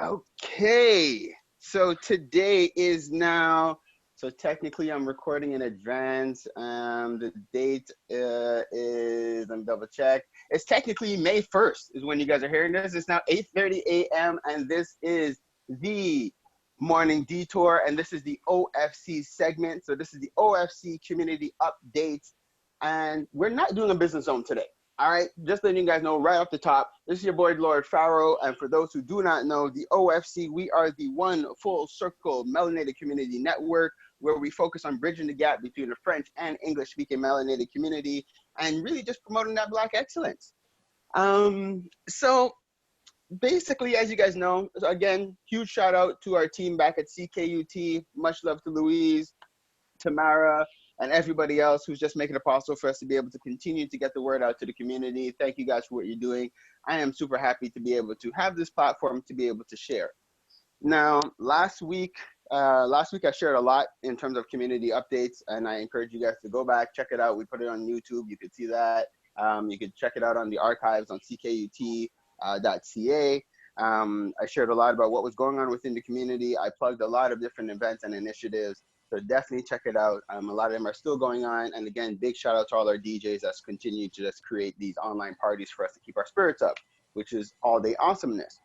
Okay, so today is now, so technically I'm recording in advance. The date is, let me double check. It's technically May 1st is when you guys are hearing this. It's now 8:30 a.m. and this is the Morning Detour and this is the OFC segment. So this is the OFC Community Update and we're not doing a business zone today. All right, just letting you guys know right off the top, this is your boy Lord Farrow, and for those who do not know, the OFC, we are the One Full Circle Melanated Community Network, where we focus on bridging the gap between the French and English-speaking melanated community, and really just promoting that Black excellence. So basically, as you guys know, again, huge shout out to our team back at CKUT, much love to Louise, Tamara, and everybody else who's just making it possible for us to be able to continue to get the word out to the community. Thank you guys for what you're doing. I am super happy to be able to have this platform to be able to share. Now, last week I shared a lot in terms of community updates, and I encourage you guys to go back, check it out. We put it on YouTube. You could see that. You could check it out on the archives on ckut.ca. I shared a lot about what was going on within the community. I plugged a lot of different events and initiatives. So definitely check it out. A lot of them are still going on. And again, big shout out to all our DJs that's continued to just create these online parties for us to keep our spirits up, which is all day awesomeness.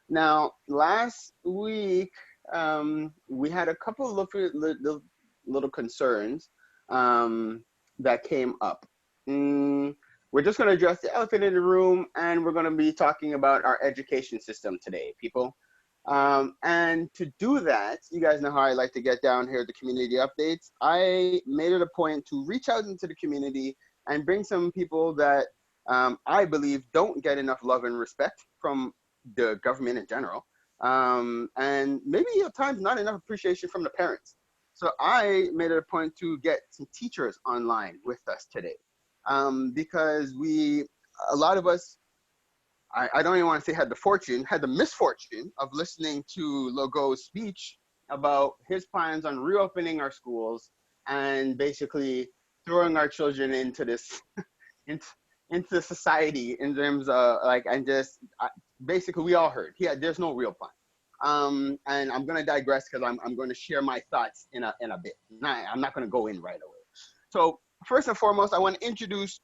Now, last week, we had a couple of little concerns that came up. We're just going to address the elephant in the room, and we're going to be talking about our education system today, people. And to do that, you guys know how I like to get down here at the community updates. I made it a point to reach out into the community and bring some people that I believe don't get enough love and respect from the government in general. And maybe at times not enough appreciation from the parents. So I made it a point to get some teachers online with us today. Because a lot of us, I don't even want to say had the misfortune of listening to Legault's speech about his plans on reopening our schools and basically throwing our children into this, into society in terms of basically we all heard, there's no real plan. And I'm going to digress because I'm going to share my thoughts in a bit. I'm not going to go in right away. So first and foremost, I want to introduce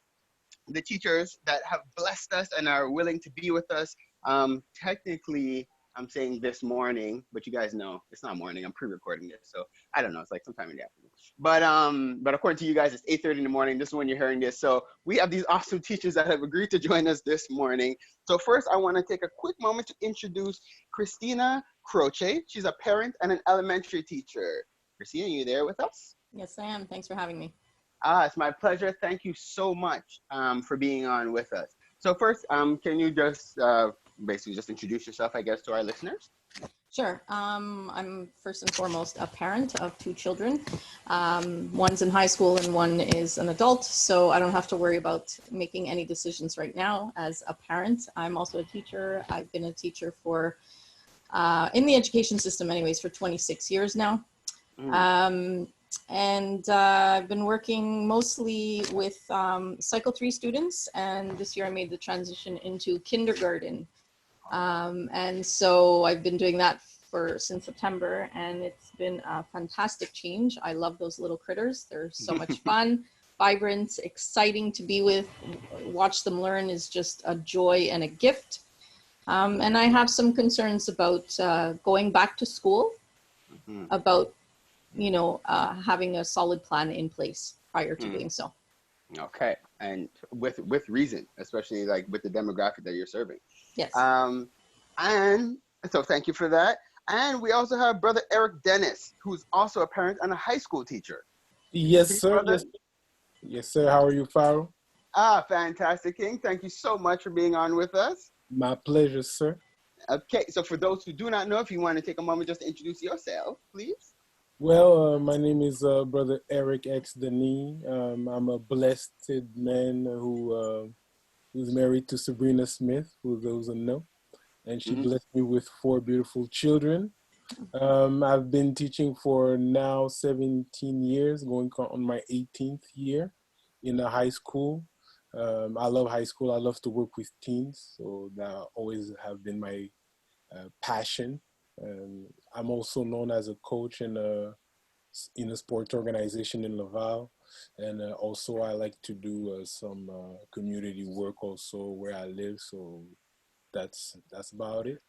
the teachers that have blessed us and are willing to be with us. Technically, I'm saying this morning, but you guys know it's not morning. I'm pre-recording this, so I don't know. It's like sometime in the afternoon. But according to you guys, it's 8:30 in the morning. This is when you're hearing this. So we have these awesome teachers that have agreed to join us this morning. So first, I want to take a quick moment to introduce Christina Croce. She's a parent and an elementary teacher. Christina, are you there with us? Yes, I am. Thanks for having me. It's my pleasure. Thank you so much for being on with us. So first, can you just basically just introduce yourself, I guess, to our listeners? Sure. I'm first and foremost a parent of two children. One's in high school and one is an adult, so I don't have to worry about making any decisions right now as a parent. I'm also a teacher. I've been a teacher for, in the education system anyways, for 26 years now. And I've been working mostly with Cycle 3 students, and this year I made the transition into kindergarten. And so I've been doing that since September, and it's been a fantastic change. I love those little critters. They're so much fun, vibrant, exciting to be with. Watch them learn is just a joy and a gift. And I have some concerns about going back to school, about having a solid plan in place prior to doing so. Okay, and with reason, especially like with the demographic that you're serving. Yes. And so thank you for that. And we also have Brother Eric Denis, who's also a parent and a high school teacher. Yes, sir. Yes, sir. How are you, Farrow? Fantastic, King. Thank you so much for being on with us. My pleasure, sir. Okay, so for those who do not know, if you want to take a moment just to introduce yourself, please. Well, my name is Brother Eric X. Denis. I'm a blessed man who's married to Sabrina Smith, who those who know, and she blessed me with 4 beautiful children. I've been teaching for now 17 years, going on my 18th year in a high school. I love high school. I love to work with teens, so that always have been my passion. I'm also known as a coach in a sport organization in Laval, and also I like to do some community work also where I live. So that's about it.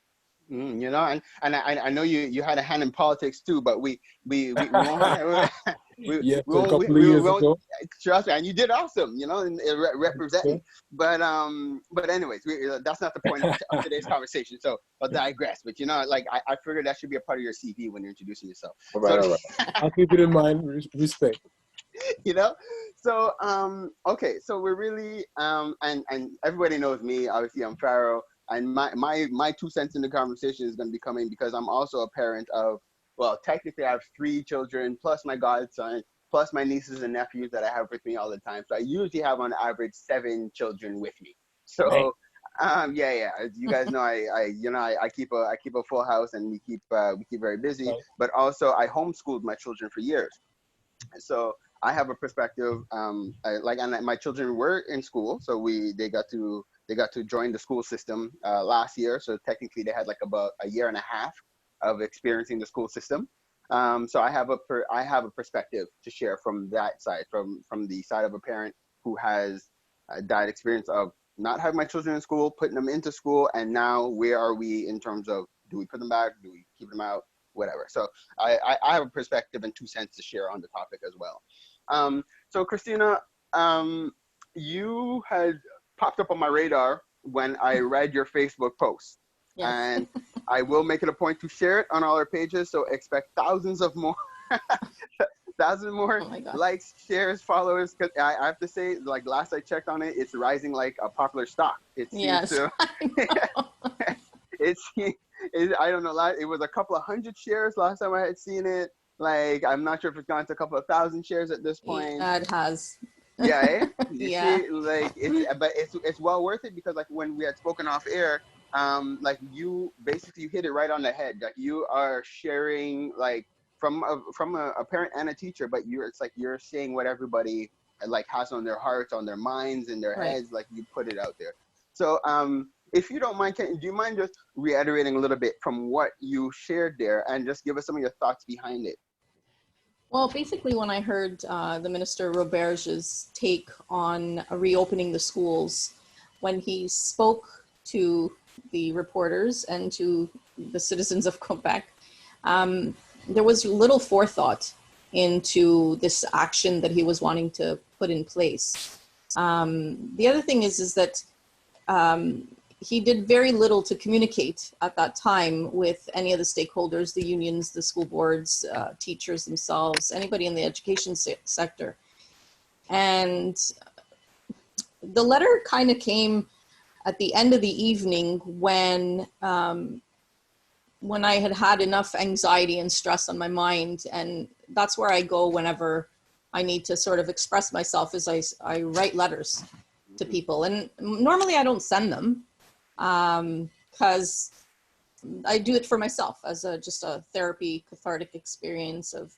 You know, and I know you had a hand in politics too, but we won't Yeah, a couple of we years won't ago. trust me, and you did awesome, you know, in representing. So, But anyways, that's not the point of today's conversation. So I'll digress. But you know, like I figured that should be a part of your CV when you're introducing yourself. All right, all right. I'll keep it in mind. Respect. You know, so okay, so we're really and everybody knows me. Obviously, I'm Pharaoh. And my 2 cents in the conversation is going to be coming because I'm also a parent of, well, technically I have 3 children, plus my godson, plus my nieces and nephews that I have with me all the time. So I usually have on average 7 children with me. So, yeah. As you guys know, I keep a full house and we keep very busy. Right. But also I homeschooled my children for years. So I have a perspective, and my children were in school, so they got to join the school system last year. So technically, they had like about a year and a half of experiencing the school system. So I have a perspective to share from that side, from the side of a parent who has that experience of not having my children in school, putting them into school, and now where are we in terms of, do we put them back, do we keep them out, whatever. So I have a perspective and 2 cents to share on the topic as well. So Christina, you had popped up on my radar when I read your Facebook post. Yes. And I will make it a point to share it on all our pages. So expect thousands more likes, shares, followers. Cause I have to say, like last I checked on it, it's rising like a popular stock. It seems to. I don't know. It was a couple of hundred shares last time I had seen it. Like, I'm not sure if it's gone to a couple of thousand shares at this point. Yeah, it has. Yeah, eh? Yeah. See, like it's well worth it because like when we had spoken off air, like you hit it right on the head. Like you are sharing like from a parent and a teacher, but it's like you're saying what everybody like has on their hearts, on their minds, in their heads. Like you put it out there. So if you don't mind, do you mind just reiterating a little bit from what you shared there and just give us some of your thoughts behind it? Well, basically, when I heard the Minister Roberge's take on reopening the schools, when he spoke to the reporters and to the citizens of Quebec, there was little forethought into this action that he was wanting to put in place. The other thing is that he did very little to communicate at that time with any of the stakeholders, the unions, the school boards, teachers themselves, anybody in the education sector. And the letter kind of came at the end of the evening when I had enough anxiety and stress on my mind. And that's where I go whenever I need to sort of express myself, is I write letters to people. And normally I don't send them, because I do it for myself as just a therapy, cathartic experience of,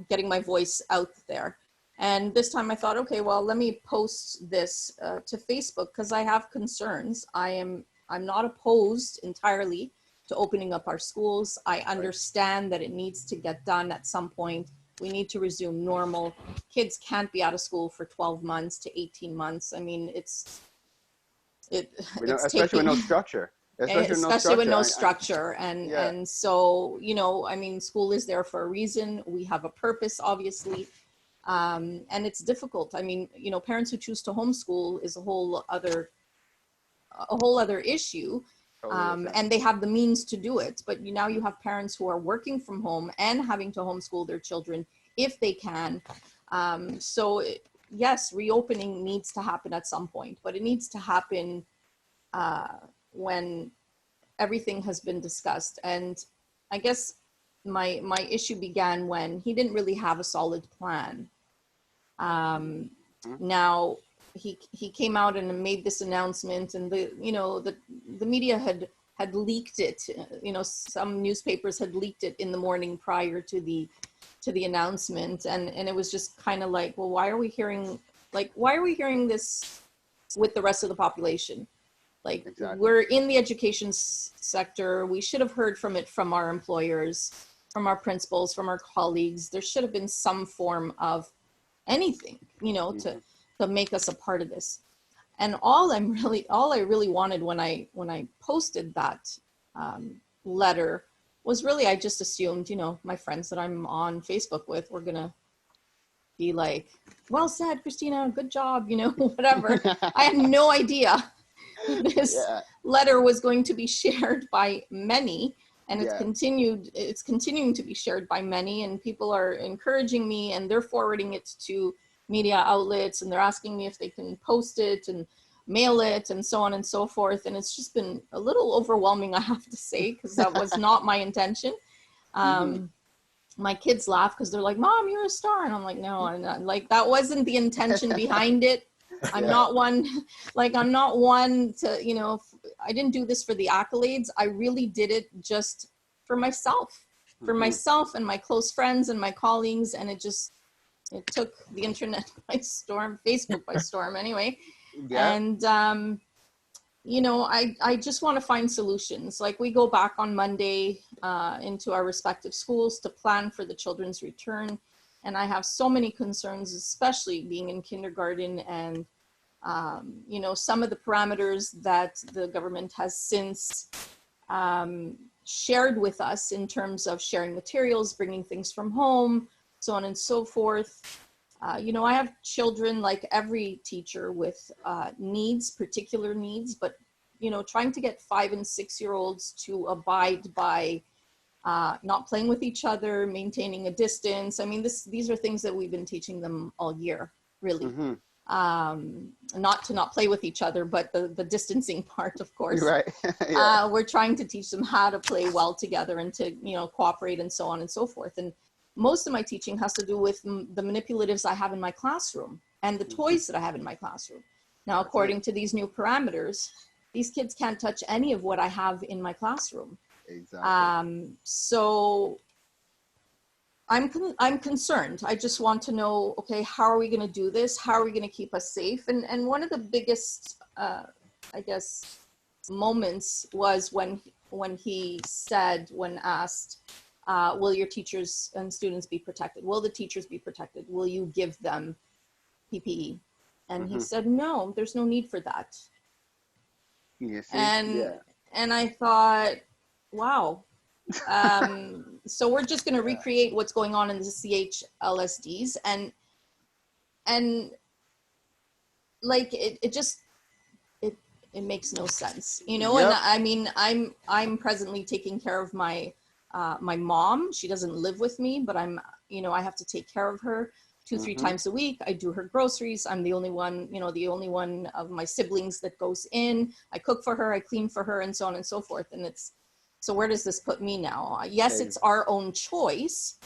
getting my voice out there. And this time I thought, okay, well, let me post this to Facebook because I have concerns. I'm not opposed entirely to opening up our schools. I understand that it needs to get done at some point. We need to resume normal. Kids can't be out of school for 12 months to 18 months. I mean, especially with no structure. Especially with no structure. And so, I mean, school is there for a reason. We have a purpose, obviously. And it's difficult. I mean, parents who choose to homeschool is a whole other issue. And they have the means to do it. But now you have parents who are working from home and having to homeschool their children if they can. Yes, reopening needs to happen at some point, but it needs to happen when everything has been discussed. And I guess my issue began when he didn't really have a solid plan. Now he came out and made this announcement, and the media had leaked it. Some newspapers had leaked it in the morning prior to the announcement, and it was just kind of like, well, why are we hearing this with the rest of the population? Like, Exactly. we're in the education sector. We should have heard from it from our employers, from our principals, from our colleagues. There should have been some form of anything, you know, to make us a part of this. And all I really wanted when I posted that letter was really, I just assumed, you know, my friends that I'm on Facebook with were gonna be like, well said, Christina, good job, you know, whatever. I had no idea this letter was going to be shared by many, and it's continuing to be shared by many, and people are encouraging me, and they're forwarding it to media outlets, and they're asking me if they can post it and mail it and so on and so forth. And it's just been a little overwhelming, I have to say, because that was not my intention. My kids laugh because they're like, Mom, you're a star. And I'm like, no, I'm not. Like, that wasn't the intention behind it. I'm not one, like, I'm not one to, you know, I didn't do this for the accolades. I really did it just for myself, and my close friends and my colleagues. And it took the internet by storm, Facebook by storm anyway. And, you know, I just want to find solutions. Like, we go back on Monday into our respective schools to plan for the children's return. And I have so many concerns, especially being in kindergarten, and, you know, some of the parameters that the government has since shared with us in terms of sharing materials, bringing things from home, so on and so forth. You know, I have children, like every teacher, with needs, particular needs, but, you know, trying to get 5- and 6-year-olds to abide by not playing with each other, maintaining a distance. I mean, these are things that we've been teaching them all year, really. Not to not play with each other, but the distancing part, of course. Right. We're trying to teach them how to play well together and to, you know, cooperate and so on and so forth. And most of my teaching has to do with the manipulatives I have in my classroom and the toys that I have in my classroom. Now, according to these new parameters, these kids can't touch any of what I have in my classroom. Exactly. So I'm concerned. I just want to know, okay, how are we going to do this? How are we going to keep us safe? And one of the biggest, I guess, moments was when he said, when asked, will your teachers and students be protected? Will the teachers be protected? Will you give them PPE? And he said, no, there's no need for that. You see? And I thought, wow. So we're just going to recreate what's going on in the CHLSDs, and like it makes no sense, you know. And I mean, I'm presently taking care of my mom. She doesn't live with me, but you know, I have to take care of her 2-3 times a week. I do her groceries. I'm the only one, you know, the only one of my siblings that goes in. I cook for her, I clean for her, and so on and so forth. And so where does this put me now? Yes, it's our own choice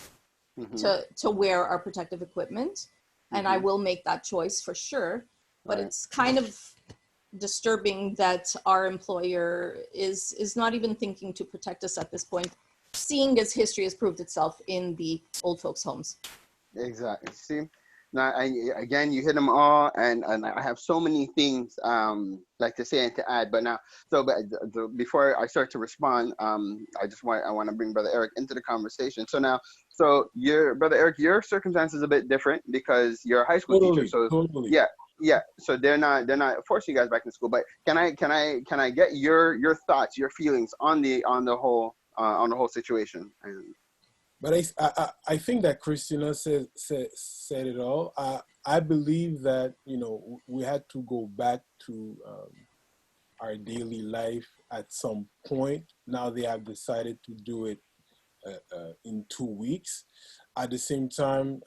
to wear our protective equipment, and I will make that choice for sure. But it's kind of disturbing that our employer is not even thinking to protect us at this point, seeing as history has proved itself in the old folks' homes. Exactly. See, now again, you hit them all, and I have so many things like to say and to add. But now, before I start to respond, I want to bring Brother Eric into the conversation. So your Brother Eric, your circumstance is a bit different because you're a high school teacher. So yeah. So they're not forcing you guys back in school. But can I get your thoughts, your feelings on the whole situation? But I think that Christina said it all. I believe that, you know, we had to go back to our daily life at some point. Now they have decided to do it in 2 weeks. At the same time,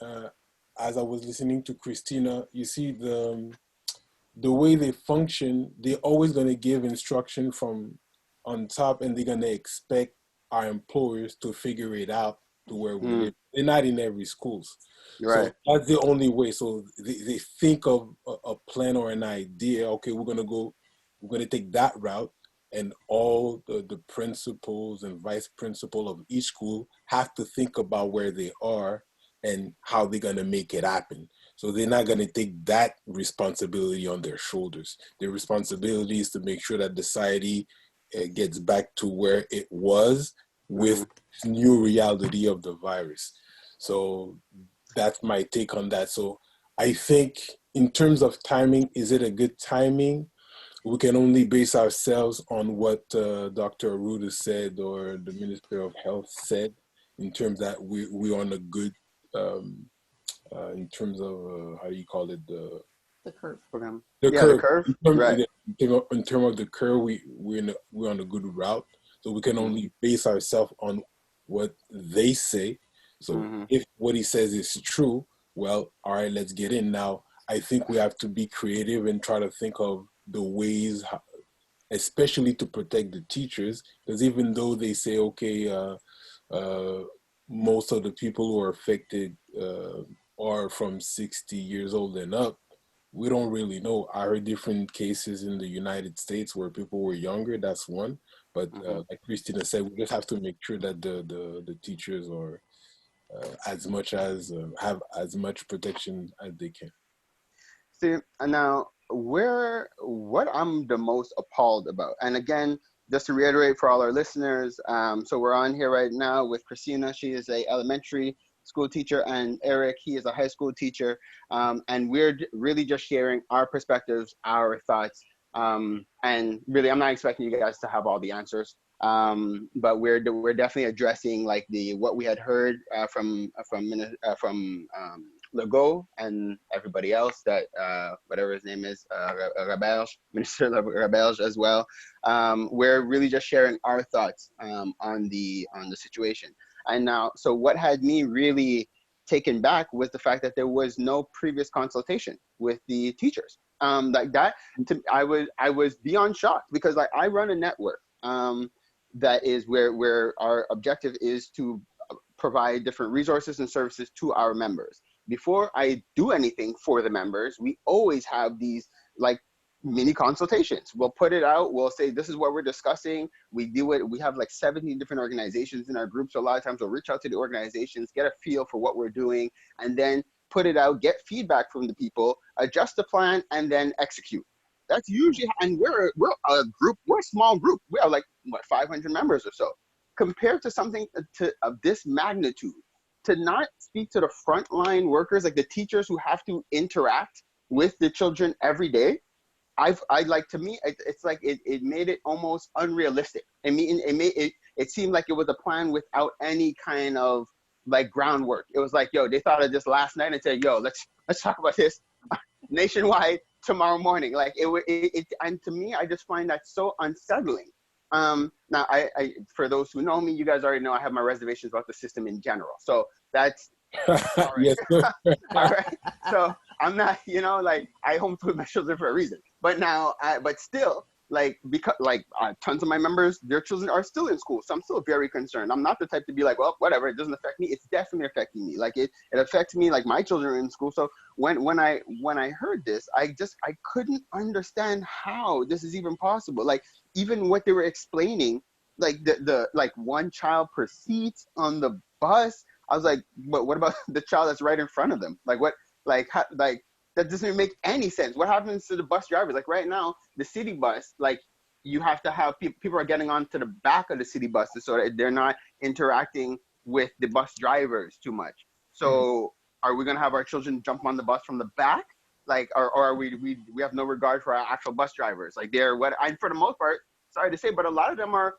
as I was listening to Christina, you see the way they function, they're always going to give instruction from on top, and they're going to expect our employers to figure it out to where we live. They're not in every schools. Right. So that's the only way. So they think of a plan or an idea. Okay, we're going to take that route, and all the principals and vice principal of each school have to think about where they are and how they're going to make it happen. So they're not going to take that responsibility on their shoulders. Their responsibility is to make sure that the society gets back to where it was with new reality of the virus. So that's my take on that. So I think in terms of timing, is it a good timing? We can only base ourselves on what Dr. Arruda said or the Minister of Health said in terms that we're on a good, in terms of, how do you call it? The curve. The yeah, curve. the curve. In Right. terms of the curve, we're on a good route. So we can only base ourselves on what they say. So if what he says is true, well, all right, let's get in. Now, I think we have to be creative and try to think of the ways, especially to protect the teachers, because even though they say, okay, most of the people who are affected are from 60 years old and up, we don't really know. I heard different cases in the United States where people were younger. That's one. But like Christina said, we just have to make sure that the teachers are have as much protection as they can. See, and now what I'm the most appalled about, and again, just to reiterate for all our listeners, so we're on here right now with Christina. She is a elementary school teacher, and Eric, he is a high school teacher, and we're really just sharing our perspectives, our thoughts, and really, I'm not expecting you guys to have all the answers, but we're definitely addressing like what we had heard from Legault and everybody else that whatever his name is, Roberge, Minister Roberge as well. We're really just sharing our thoughts on the situation. And now, so what had me really taken back was the fact that there was no previous consultation with the teachers. Like that, I was beyond shocked because like I run a network that is where our objective is to provide different resources and services to our members. Before I do anything for the members, we always have these like mini consultations. We'll put it out. We'll say, this is what we're discussing. We do it. We have like 17 different organizations in our group. So a lot of times we'll reach out to the organizations, get a feel for what we're doing, and then put it out, get feedback from the people, adjust the plan, and then execute. That's usually, and we're a group, we're a small group. We have like, what, 500 members or so. Compared to something of this magnitude, to not speak to the frontline workers, like the teachers who have to interact with the children every day, to me, it's like it made it almost unrealistic. I mean, it seemed like it was a plan without any kind of like groundwork. It was like, yo, they thought of this last night and said, yo, let's talk about this nationwide tomorrow morning. Like and to me, I just find that so unsettling. Now, I for those who know me, you guys already know I have my reservations about the system in general. So that's all right. Yes, All right. So I'm not, like I homeschool my children for a reason. But now, but still, like because tons of my members, their children are still in school, so I'm still very concerned. I'm not the type to be like, well, whatever, it doesn't affect me. It's definitely affecting me. Like it affects me. Like my children are in school. So when I heard this, I couldn't understand how this is even possible. Like even what they were explaining, like the like one child per seat on the bus. I was like, but what about the child that's right in front of them? Like what? Like that doesn't make any sense. What happens to the bus drivers? Like right now, the city bus, like you have to have people are getting onto the back of the city buses so that they're not interacting with the bus drivers too much. So are we gonna have our children jump on the bus from the back? Like, or are we have no regard for our actual bus drivers? Like and for the most part, sorry to say, but a lot of them are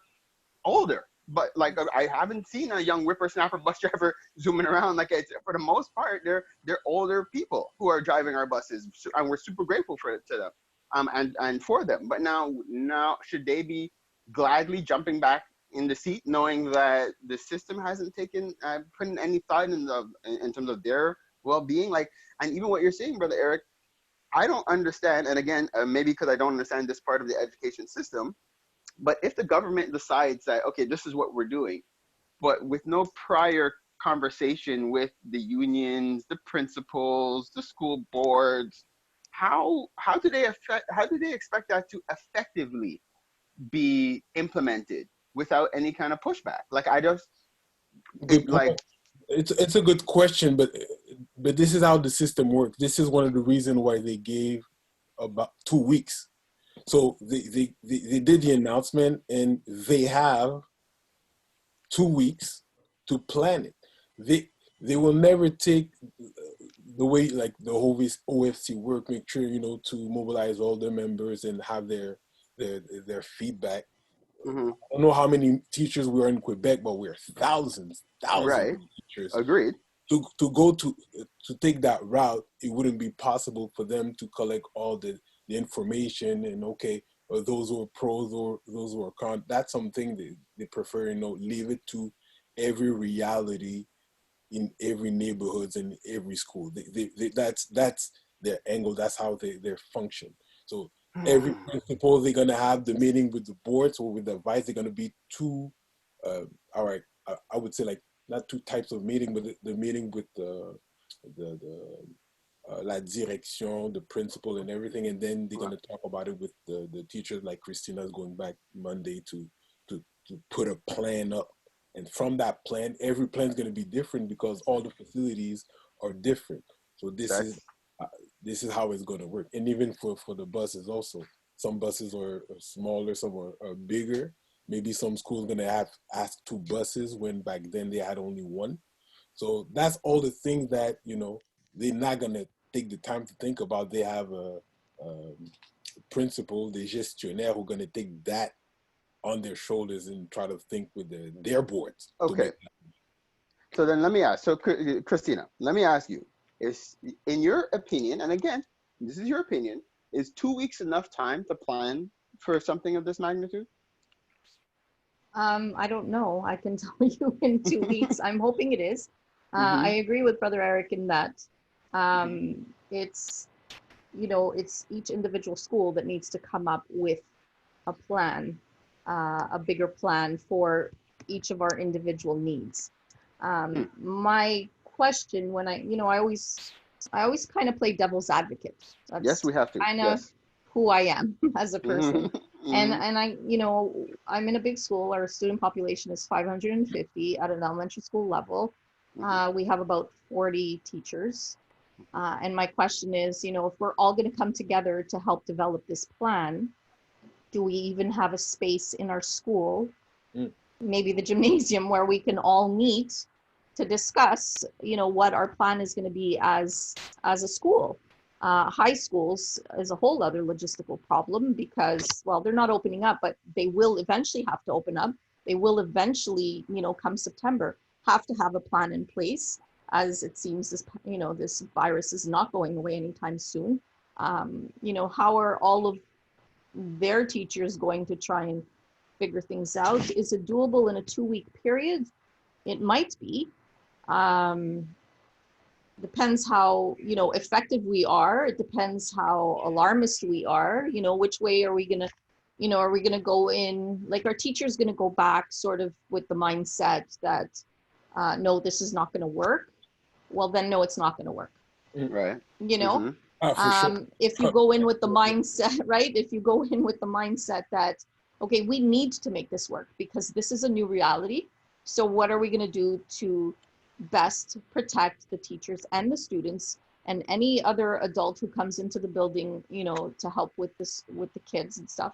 older. But like I haven't seen a young whippersnapper bus driver zooming around. Like for the most part, they're older people who are driving our buses, and we're super grateful to them, and for them. But now should they be gladly jumping back in the seat, knowing that the system hasn't taken put in any thought in terms of their well-being? Like, and even what you're saying, Brother Eric, I don't understand. And again, maybe because I don't understand this part of the education system. But if the government decides that, okay, this is what we're doing, but with no prior conversation with the unions, the principals, the school boards, how do they expect that to effectively be implemented without any kind of pushback? Like It's a good question, but this is how the system works. This is one of the reasons why they gave about 2 weeks. So they did the announcement, and they have 2 weeks to plan it. They will never take the way like the whole OFC work, make sure to mobilize all their members and have their feedback. Mm-hmm. I don't know how many teachers we are in Quebec, but we're thousands Right. of teachers. Agreed. To go to take that route, it wouldn't be possible for them to collect all the information and or those who are pros or those who are cons. That's something they prefer, leave it to every reality in every neighborhoods and every school. That's their angle. That's how they function. So every principal, they're gonna have the meeting with the boards or with the vice. They're gonna be two. All right, I would say like not two types of meeting, but the meeting with the la direction, the principal, and everything, and then they're gonna talk about it with the teachers. Like Christina's going back Monday to put a plan up. And from that plan, every plan is going to be different because all the facilities are different. So this is how it's going to work. And even for the buses also, some buses are smaller, some are bigger. Maybe some schools going to have ask 2 buses when back then they had only 1. So that's all the things that, they're not going to take the time to think about. They have a principal, the gestionnaire, who are going to take that on their shoulders and try to think with their boards. Okay. So then let me ask. So Christina, let me ask you: is, in your opinion, and again, this is your opinion, is 2 weeks enough time to plan for something of this magnitude? I don't know. I can tell you in 2 weeks. I'm hoping it is. I agree with Brother Eric in that it's each individual school that needs to come up with a plan. A bigger plan for each of our individual needs. My question, when I always kind of play devil's advocate. That's yes, we have to. Kind of who I am as a person. And I, I'm in a big school. Our student population is 550 at an elementary school level. We have about 40 teachers. And my question is, if we're all going to come together to help develop this plan, do we even have a space in our school, maybe the gymnasium, where we can all meet to discuss, what our plan is going to be as a school? High schools is a whole other logistical problem because, well, they're not opening up, but they will eventually have to open up. They will eventually, come September, have to have a plan in place, as it seems this virus is not going away anytime soon. How are all of their teachers going to try and figure things out? Is it doable in a 2-week period? It might be. Depends how effective we are. It depends how alarmist we are. Which way are we gonna are we gonna go in? Like, our teacher's gonna go back sort of with the mindset that no, this is not gonna work. Well, then no, it's not gonna work. Right. Sure. If you go in with the mindset, right? If you go in with the mindset that, okay, we need to make this work because this is a new reality. So what are we going to do to best protect the teachers and the students and any other adult who comes into the building, to help with this, with the kids and stuff?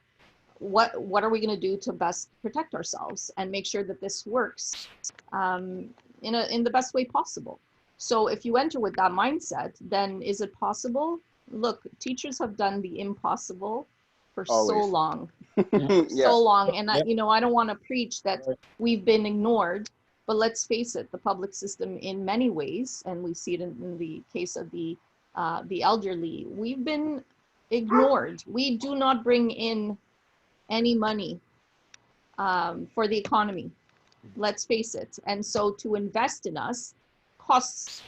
What are we going to do to best protect ourselves and make sure that this works in the best way possible? So if you enter with that mindset, then is it possible? Look, teachers have done the impossible for Always. so long, Yes. so long. And I don't want to preach that we've been ignored, but let's face it, the public system in many ways, and we see it in the case of the elderly, we've been ignored. We do not bring in any money for the economy. Let's face it. And so to invest in us costs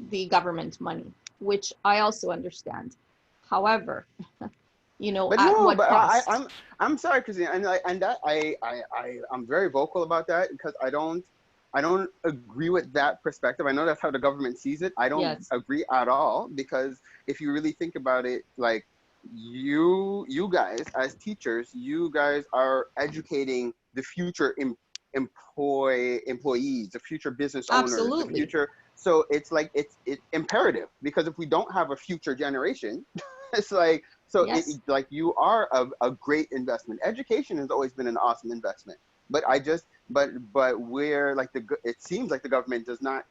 the government money, which I also understand. However, But at what cost? I'm sorry, Christina, and that I'm very vocal about that because I don't agree with that perspective. I know that's how the government sees it. I don't agree at all, because if you really think about it, like, you guys as teachers, you guys are educating the future employees, the future business owners, Absolutely. the future. So it's like it's imperative, because if we don't have a future generation, it's like, so Yes. like you are a great investment. Education has always been an awesome investment, but we're like it seems like the government does not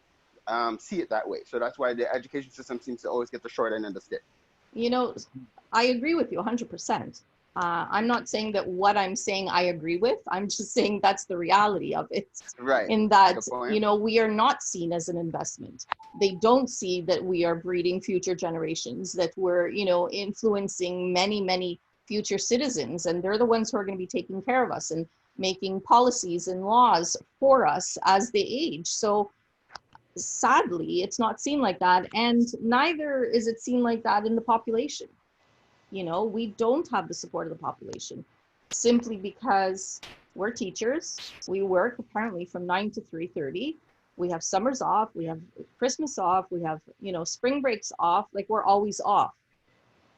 see it that way. So that's why the education system seems to always get the short end of the stick. You know, I agree with you 100%. I'm not saying that what I'm saying I agree with. I'm just saying that's the reality of it. Right. In that, Good point. you know, we are not seen as an investment. They don't see that we are breeding future generations, that we're, you know, influencing many, many future citizens. And they're the ones who are going to be taking care of us and making policies and laws for us as they age. So sadly, it's not seen like that. And neither is it seen like that in the population. You know, we don't have the support of the population simply because we're teachers. We work apparently from 9 to 3:30. We have summers off. We have Christmas off. We have, you know, spring breaks off. Like, we're always off,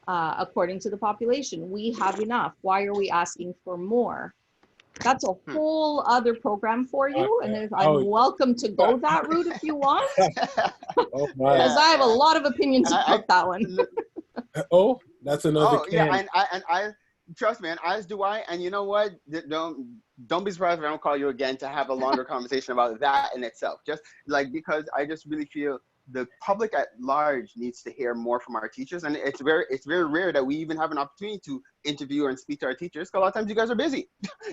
according to the population. We have enough. Why are we asking for more? That's a whole other program for you. And if I'm welcome to go that route if you want. Oh my! Because I have a lot of opinions about that one. Oh, that's another. Yeah, and I trust me, and as do I. And you know what? Don't be surprised if I don't call you again to have a longer conversation about that in itself. Just like, because I just really feel the public at large needs to hear more from our teachers, and it's very rare that we even have an opportunity to interview and speak to our teachers, because a lot of times you guys are busy.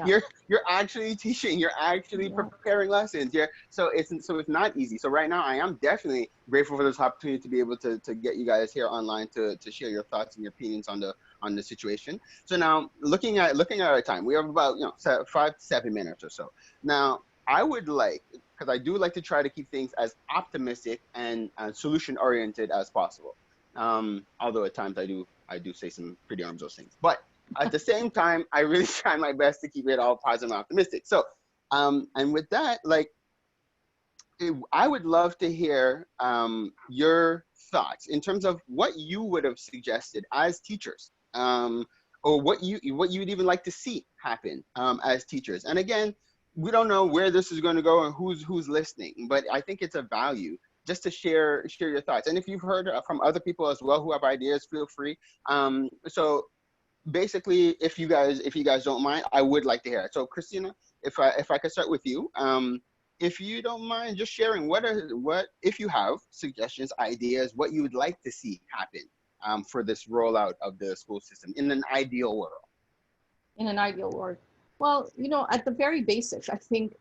Yeah. You're actually teaching, you're actually preparing lessons. So it's not easy. So right now I am definitely grateful for this opportunity to be able to get you guys here online to share your thoughts and your opinions on the situation. So now looking at our time, we have about 5 to 7 minutes or so. Now I would like, because I do like to try to keep things as optimistic and solution oriented as possible. Although at times I do say some pretty armsless things, but at the same time, I really try my best to keep it all positive and optimistic. So, and with that, like, I would love to hear your thoughts in terms of what you would have suggested as teachers, or what you'd even like to see happen as teachers. And again, we don't know where this is going to go and who's listening, but I think it's a value just to share your thoughts. And if you've heard from other people as well who have ideas, feel free. So basically, if you guys don't mind, I would like to hear it. So Christina, if I could start with you, if you don't mind just sharing what if you have suggestions, ideas, what you would like to see happen for this rollout of the school system in an ideal world. In an ideal world. Well, at the very basics, I think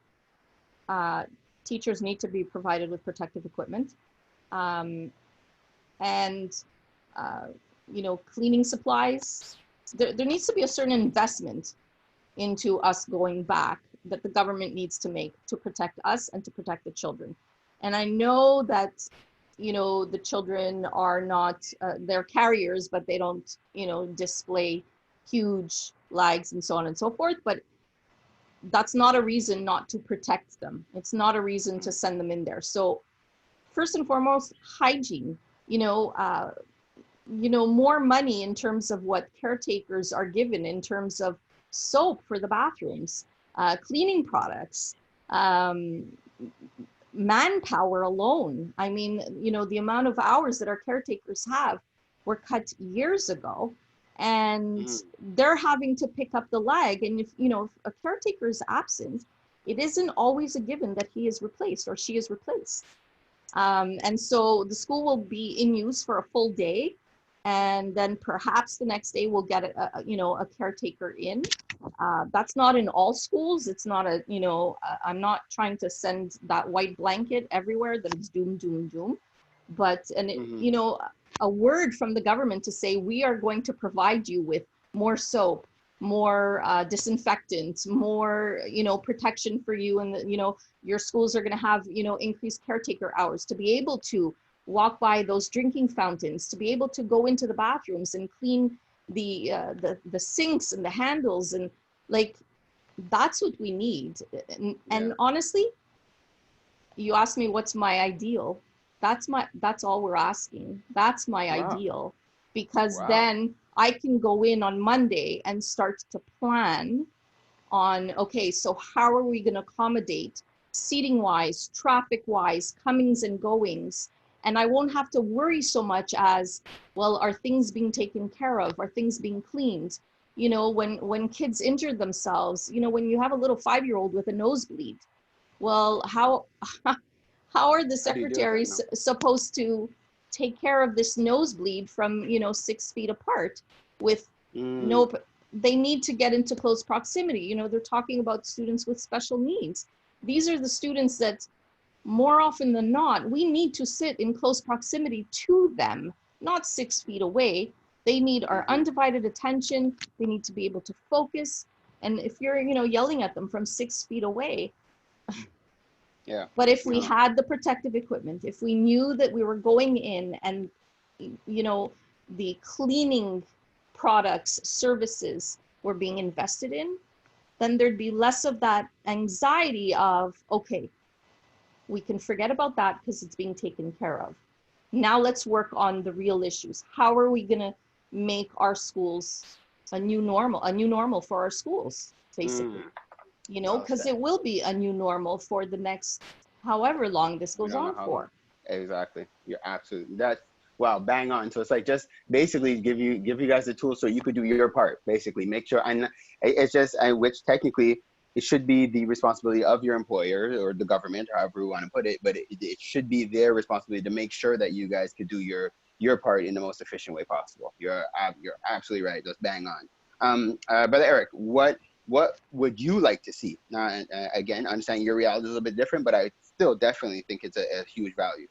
teachers need to be provided with protective equipment, and cleaning supplies. There needs to be a certain investment into us going back that the government needs to make to protect us and to protect the children. And I know that, the children are not, they're carriers, but they don't, display huge lags and so on and so forth, but that's not a reason not to protect them. It's not a reason to send them in there. So first and foremost, hygiene, more money in terms of what caretakers are given in terms of soap for the bathrooms, cleaning products, manpower alone. I mean, the amount of hours that our caretakers have were cut years ago, and they're having to pick up the lag. And if a caretaker is absent, it isn't always a given that he is replaced or she is replaced. And so the school will be in use for a full day, and then perhaps the next day we'll get a caretaker in. That's not in all schools. It's not I'm not trying to send that white blanket everywhere that it's doom, doom, doom. But, a word from the government to say, we are going to provide you with more soap, more disinfectant, more, protection for you. And, your schools are going to have, increased caretaker hours to be able to walk by those drinking fountains, to be able to go into the bathrooms and clean the sinks and the handles. And like, that's what we need. And honestly, you asked me what's my ideal. That's all we're asking. That's my ideal, because then I can go in on Monday and start to plan on, okay, so how are we going to accommodate seating wise, traffic wise, comings and goings? And I won't have to worry so much as, well, are things being taken care of? Are things being cleaned? You know, when kids injure themselves, you know, when you have a little 5-year-old with a nosebleed, well, how are the secretaries supposed to take care of this nosebleed from, you know, 6 feet apart with no, they need to get into close proximity. You know, they're talking about students with special needs. These are the students that more often than not, we need to sit in close proximity to them, not 6 feet away. They need our undivided attention. They need to be able to focus. And if you're, you know, yelling at them from 6 feet away, yeah. But if we had the protective equipment, if we knew that we were going in and, you know, the cleaning products, services were being invested in, then there'd be less of that anxiety of, okay, we can forget about that because it's being taken care of. Now let's work on the real issues. How are we going to make our schools a new normal for our schools, basically? You know, because it will be a new normal for the next however long this goes on for. Exactly. You're absolutely, that's, wow, bang on. So it's like just basically give you guys the tools so you could do your part, basically. Make sure, and it's just, which technically it should be the responsibility of your employer or the government, or however we want to put it, but it should be their responsibility to make sure that you guys could do your part in the most efficient way possible. You're absolutely right. Just bang on. Brother Eric, what would you like to see? Again, understanding your reality is a little bit different, but I still definitely think it's a huge value.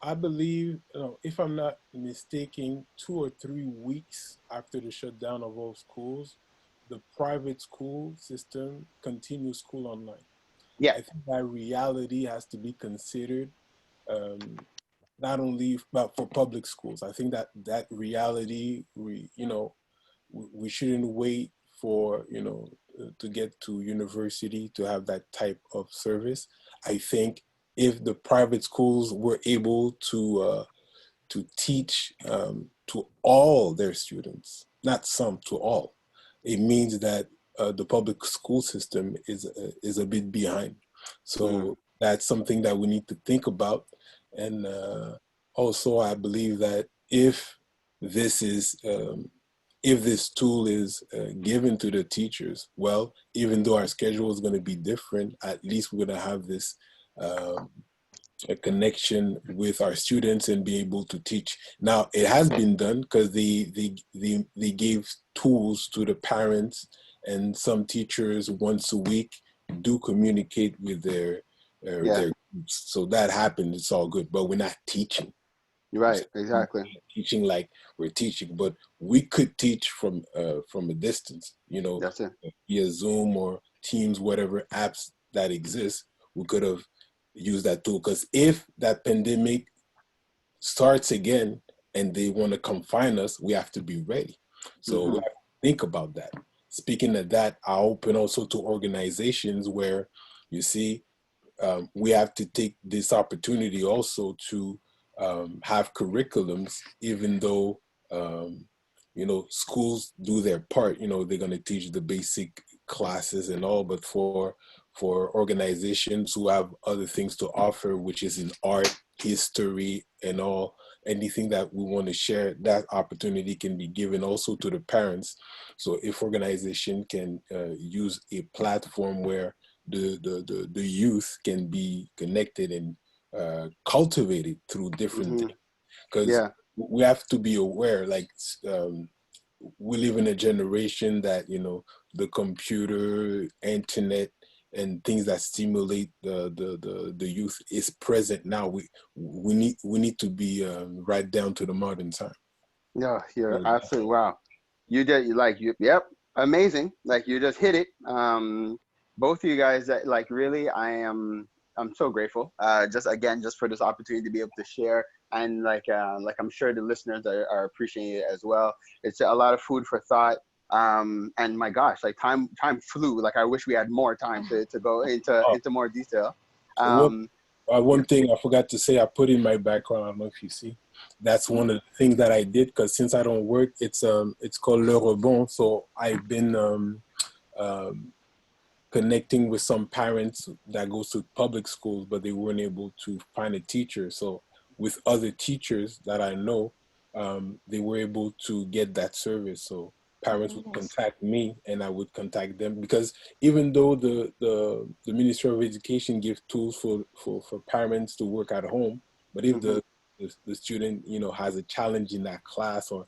I believe, if I'm not mistaken, 2 or 3 weeks after the shutdown of all schools, the private school system continues school online. Yeah, I think that reality has to be considered, not only but for public schools. I think that reality, we shouldn't wait for, to get to university to have that type of service. I think if the private schools were able to teach to all their students, not some, to all, it means that the public school system is a bit behind. So that's something that we need to think about. And also, I believe that if this tool is given to the teachers, well, even though our schedule is going to be different, at least we're going to have this a connection with our students and be able to teach. Now, it has been done because they gave tools to the parents, and some teachers once a week do communicate with their groups. So that happened. It's all good, but we're not teaching. Right, exactly. Teaching like we're teaching, but we could teach from a distance, That's it. via Zoom or Teams, whatever apps that exist. We could have used that tool, because if that pandemic starts again and they want to confine us, we have to be ready. So we have to think about that. Speaking of that, I open also to organizations where, you see, we have to take this opportunity also to have curriculums, even though, schools do their part, they're going to teach the basic classes and all, but for organizations who have other things to offer, which is in art, history, and all, anything that we want to share, that opportunity can be given also to the parents. So if organization can use a platform where the youth can be connected and cultivated through different things, because we have to be aware, like we live in a generation that, the computer, internet, and things that stimulate the youth is present now. We need to be right down to the modern time. Yeah, you're absolutely, wow. You did, yep, amazing. Like, you just hit it. Both of you guys, really, I'm so grateful. Just for this opportunity to be able to share, and I'm sure the listeners are appreciating it as well. It's a lot of food for thought. And my gosh, time flew. I wish we had more time to go into more detail. One thing I forgot to say, I put in my background, I don't know if you see, that's one of the things that I did, because since I don't work, it's called Le Rebond. So I've been connecting with some parents that goes to public schools, but they weren't able to find a teacher. So with other teachers that I know, they were able to get that service. So parents would contact me and I would contact them, because even though the Ministry of Education gives tools for parents to work at home, but if the student, you know, has a challenge in that class, or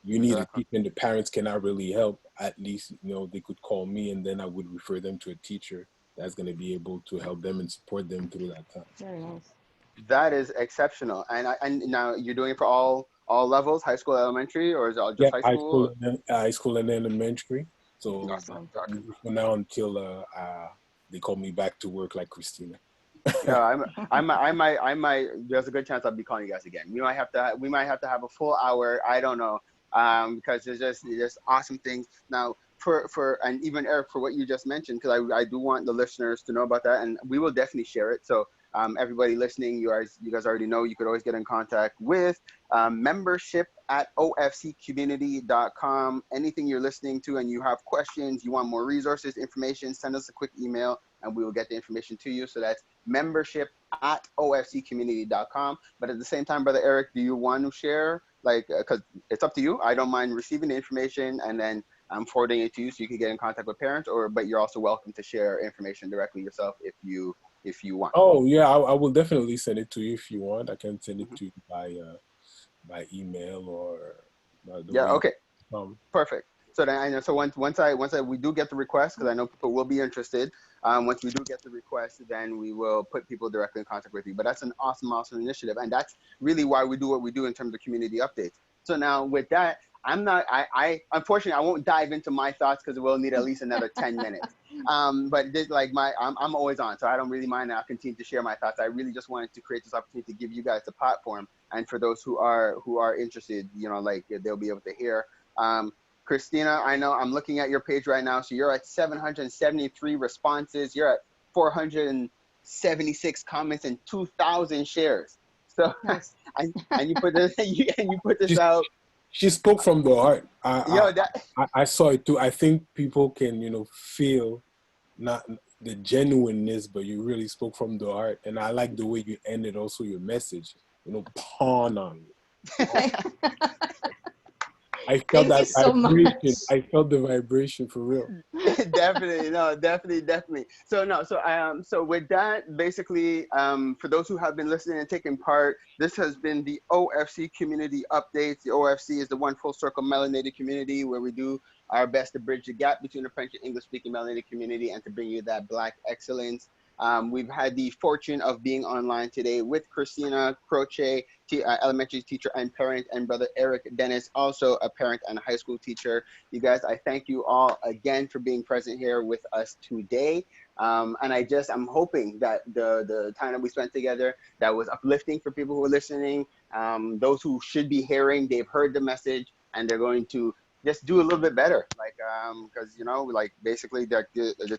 you need a teacher and the parents cannot really help, at least, you know, they could call me and then I would refer them to a teacher that's going to be able to help them and support them through that time. Very nice. That is exceptional. And now you're doing it for all levels, high school, elementary, or is it all just high school? High school and elementary. So Awesome. for now until they call me back to work like Christina. Yeah, I might. There's a good chance I'll be calling you guys again. We might have to have a full hour. I don't know, because there's just awesome things now and even Eric, for what you just mentioned, because I do want the listeners to know about that, and we will definitely share it. So everybody listening, you guys already know, you could always get in contact with membership at ofccommunity.com. Anything you're listening to and you have questions, you want more resources, information, send us a quick email and we will get the information to you. So that's membership at ofccommunity.com. But at the same time, Brother Eric, do you want to share, like, because it's up to you. I don't mind receiving the information and then I'm forwarding it to you so you can get in contact with parents, but you're also welcome to share information directly yourself if you want. Oh yeah, I will definitely send it to you if you want. I can send it to you by email or okay. Perfect. So then I know. So once we do get the request, because I know people will be interested. Once we do get the request, then we will put people directly in contact with you. But that's an awesome initiative, and that's really why we do what we do in terms of community updates. So now with that, I unfortunately I won't dive into my thoughts because we'll need at least another 10 minutes. But this, like, I'm always on, so I don't really mind. I'll continue to share my thoughts. I really just wanted to create this opportunity to give you guys the platform, and for those who are interested, you know, like, they'll be able to hear. Christina, I know I'm looking at your page right now. So you're at 773 responses. You're at 476 comments and 2,000 shares. So nice. and you put this out. She spoke from the heart. I saw it too. I think people can, you know, feel not the genuineness, but you really spoke from the heart. And I like the way you ended also your message, you know, pawn on you. I felt that vibration. So I felt the vibration for real. Definitely, no, definitely. So with that, basically, for those who have been listening and taking part, this has been the OFC Community Updates. The OFC is the one full circle melanated community where we do our best to bridge the gap between the French and English-speaking melanated community and to bring you that Black excellence. We've had the fortune of being online today with Christina Croce, elementary teacher and parent, and Brother Eric Denis, also a parent and a high school teacher. You guys, I thank you all again for being present here with us today. And I'm hoping that the time that we spent together, that was uplifting for people who are listening. Those who should be hearing, they've heard the message and they're going to just do a little bit better, like, because, you know, like, basically the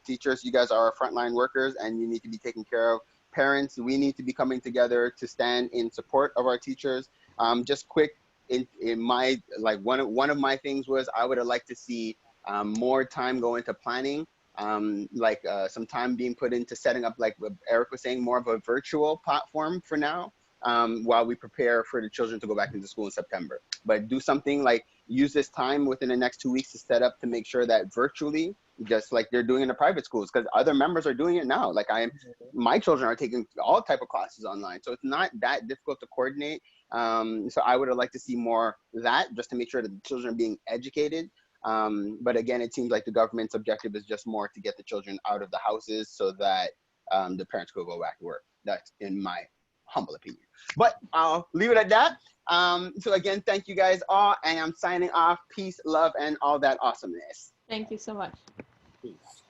teachers, you guys are our frontline workers and you need to be taken care of. Parents, we need to be coming together to stand in support of our teachers. Just quick, in my, like, one of my things was I would have liked to see more time go into planning, some time being put into setting up, like Eric was saying, more of a virtual platform for now, while we prepare for the children to go back into school in September. But do something like use this time within the next 2 weeks to set up to make sure that virtually, just like they're doing in the private schools, because other members are doing it now. Like my children are taking all type of classes online. So it's not that difficult to coordinate. So I would have liked to see more of that, just to make sure that the children are being educated. But again, it seems like the government's objective is just more to get the children out of the houses so that the parents could go back to work. That's in my humble opinion. But I'll leave it at that. So again, thank you guys all, and I'm signing off. Peace, love, and all that awesomeness. Thank you so much. Peace.